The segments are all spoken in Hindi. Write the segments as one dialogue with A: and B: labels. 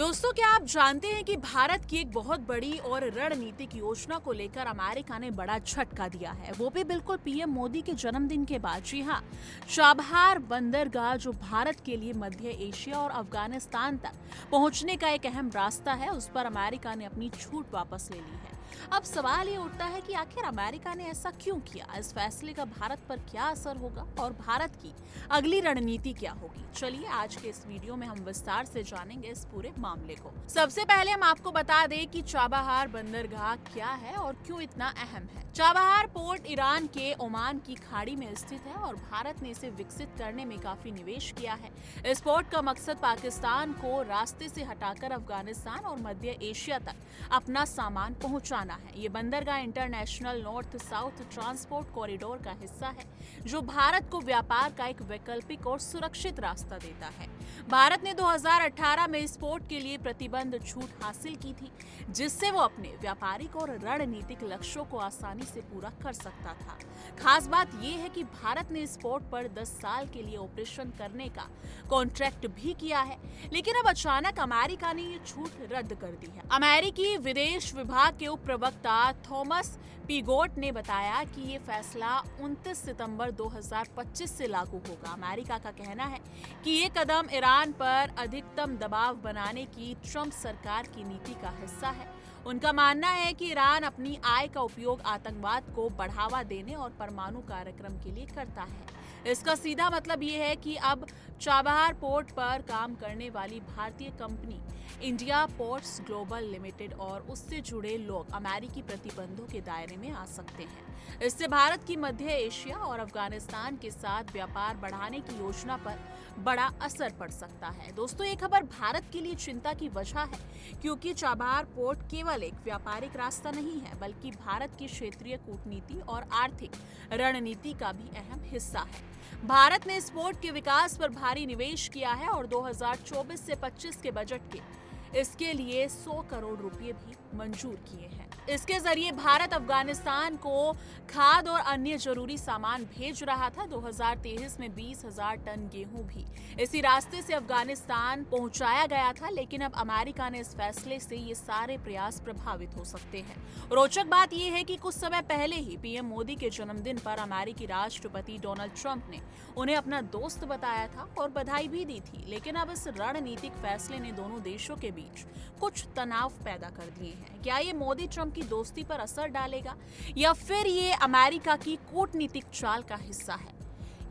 A: दोस्तों, क्या आप जानते हैं कि भारत की एक बहुत बड़ी और रणनीतिक योजना को लेकर अमेरिका ने बड़ा झटका दिया है, वो भी बिल्कुल पीएम मोदी के जन्मदिन के बाद। जी हाँ, चाबहार बंदरगाह जो भारत के लिए मध्य एशिया और अफगानिस्तान तक पहुंचने का एक अहम रास्ता है, उस पर अमेरिका ने अपनी छूट वापस ले ली है। अब सवाल ये उठता है कि आखिर अमेरिका ने ऐसा क्यों किया, इस फैसले का भारत पर क्या असर होगा और भारत की अगली रणनीति क्या होगी। चलिए आज के इस वीडियो में हम विस्तार से जानेंगे इस पूरे मामले को। सबसे पहले हम आपको बता दें कि चाबहार बंदरगाह क्या है और क्यों इतना अहम है। चाबहार पोर्ट ईरान के ओमान की खाड़ी में स्थित है और भारत ने इसे विकसित करने में काफी निवेश किया है। इस पोर्ट का मकसद पाकिस्तान को रास्ते से हटाकर अफगानिस्तान और मध्य एशिया तक अपना सामान पहुंचाना है। ये बंदरगाह international north south transport corridor का हिस्सा है, जो भारत को व्यापार का एक वैकल्पिक और सुरक्षित रास्ता देता है। भारत ने 2018 में इस पोर्ट के लिए प्रतिबंध छूट हासिल की थी, जिससे वो अपने व्यापारिक और रणनीतिक लक्ष्यों को आसानी से पूरा कर सकता था। खास बात यह है कि भारत ने इस पोर्ट पर 10 साल के लिए ऑपरेशन करने का कॉन्ट्रैक्ट भी किया है, लेकिन अब अचानक अमेरिका ने ये छूट रद्द कर दी है। अमेरिकी विदेश विभाग के उप प्रवक्ता थॉमस पीगोट ने बताया कि ये फैसला 29 सितंबर 2025 से लागू होगा। अमेरिका का कहना है कि ये कदम ईरान पर अधिकतम दबाव बनाने की ट्रंप सरकार की नीति का हिस्सा है। उनका मानना है कि ईरान अपनी आय का उपयोग आतंकवाद को बढ़ावा देने और परमाणु कार्यक्रम के लिए करता है। इसका सीधा मतलब ये है कि अब चाबहार पोर्ट पर काम करने वाली भारतीय company India ports global limited और उससे जुड़े लोग अमेरिकी प्रतिबंधों के दायरे में आ सकते हैं। इससे भारत की मध्य एशिया और अफगानिस्तान के साथ व्यापार बढ़ाने की योजना पर बड़ा असर पड़ सकता है। दोस्तों, ये खबर भारत के लिए चिंता की वजह है, क्योंकि चाबहार पोर्ट केवल एक व्यापारिक रास्ता नहीं है, बल्कि भारत की क्षेत्रीय कूटनीति और आर्थिक रणनीति का भी अहम हिस्सा है। भारत ने इस पोर्ट के विकास पर भारी निवेश किया है और 2024 से 25 के बजट के इसके लिए 100 करोड़ रुपए भी मंजूर किए हैं। इसके जरिए भारत अफगानिस्तान को खाद्य और अन्य जरूरी सामान भेज रहा था। 2023 में 20,000 टन गेहूं भी इसी रास्ते से अफगानिस्तान पहुंचाया गया था, लेकिन अब अमेरिका ने इस फैसले से ये सारे प्रयास प्रभावित हो सकते हैं। रोचक बात यह है कि कुछ समय पहले ही पीएम मोदी के जन्मदिन पर अमेरिकी राष्ट्रपति डोनाल्ड ट्रंप ने उन्हें अपना दोस्त बताया था और बधाई भी दी थी, लेकिन अब इस रणनीतिक फैसले ने दोनों देशों के बीच कुछ तनाव पैदा कर दिए हैं। क्या ये मोदी ट्रंप की दोस्ती पर असर डालेगा या फिर ये अमेरिका की कूटनीतिक चाल का हिस्सा है?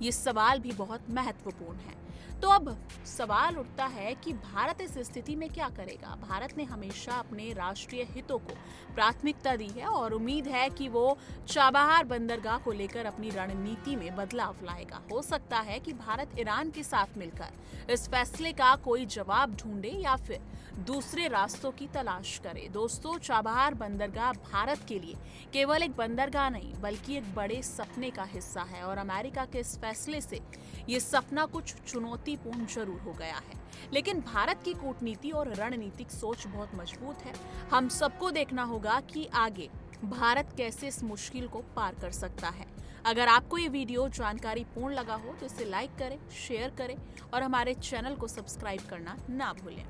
A: ये सवाल भी बहुत महत्वपूर्ण है। तो अब सवाल उठता है कि भारत इस स्थिति में क्या करेगा। भारत ने हमेशा अपने राष्ट्रीय हितों को प्राथमिकता दी है और उम्मीद है कि वो चाबहार बंदरगाह को लेकर अपनी रणनीति में बदलाव लाएगा। हो सकता है कि भारत ईरान के साथ मिलकर इस फैसले का कोई जवाब ढूंढे या फिर दूसरे रास्तों की तलाश करे। दोस्तों, चाबहार बंदरगाह भारत के लिए केवल एक बंदरगाह नहीं, बल्कि एक बड़े सपने का हिस्सा है और अमेरिका के इस फैसले से ये सपना कुछ चुनौतीपूर्ण जरूर हो गया है, लेकिन भारत की कूटनीति और रणनीतिक सोच बहुत मजबूत है। हम सबको देखना होगा कि आगे भारत कैसे इस मुश्किल को पार कर सकता है। अगर आपको ये वीडियो जानकारी पूर्ण लगा हो तो इसे लाइक करें, शेयर करें और हमारे चैनल को सब्सक्राइब करना ना भूलें।